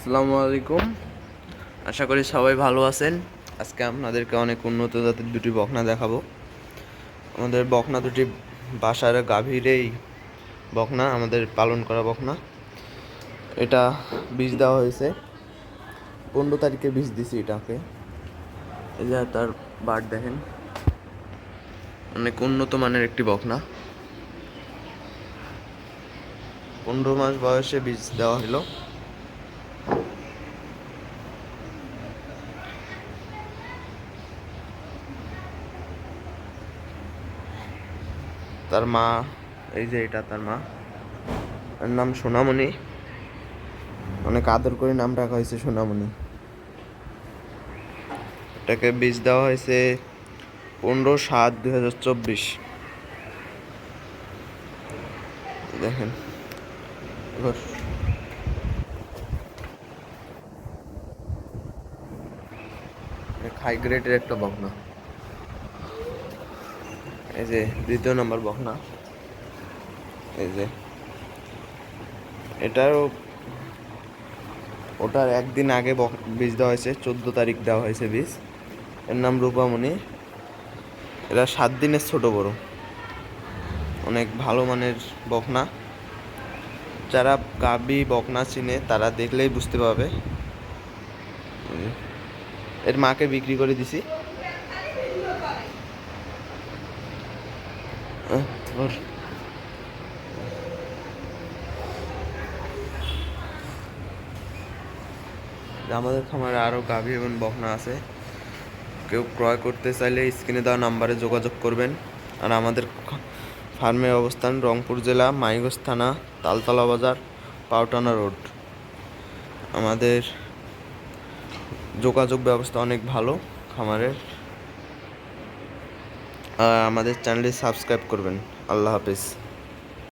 আসসালামু আলাইকুম। আশা করি সবাই ভালো আছেন। আজকে আপনাদেরকে অনেক উন্নত জাতের দুটি বকনা দেখাবো। আমাদের বকনা দুটি বাসার গাভীরেই বকনা, আমাদের পালন করা বকনা। এটা বীজ দেওয়া হয়েছে 15 তারিখে, বীজ দিছি এটাকে। এই যে তার বাট দেখেন, অনেক উন্নত মানের একটি বকনা। 15 মাস বয়সে বীজ দেওয়া হলো। তার মা, এই যে এটা তার মা, এর নাম সোনামণি। অনেক আদর করে নাম রাখা হয়েছে সোনামণি। এটাকে বীজ দেওয়া হয়েছে 15/7/2024। দেখেন, এবার হাই গ্রেডের একটা বকনা। এই যে 2 নম্বর বকনা। এই যে এটারও, ওটার একদিন আগে বীজ দেওয়া হয়েছে, 14 তারিখ দেওয়া হয়েছে বীজ। এর নাম রূপামণি। এরা 7 দিনের ছোট বড়, অনেক ভালো মানের বকনা। যারা গাভী বকনা চিনে তারা দেখলেই বুঝতে পারবে। এর মাকে বিক্রি করে দিছি। আমাদের খামারে আরও গাভী এবং বকনা আছে। কেউ ক্রয় করতে চাইলে স্ক্রিনে দেওয়া নাম্বারে যোগাযোগ করবেন। আর আমাদের ফার্মের অবস্থান রংপুর জেলা, মাইগঞ্জ থানা, তালতলা বাজার, পাউটানা রোড। আমাদের যোগাযোগ ব্যবস্থা অনেক ভালো খামারের। আমাদের চ্যানেলটি সাবস্ক্রাইব করবেন। আল্লাহ হাফেজ।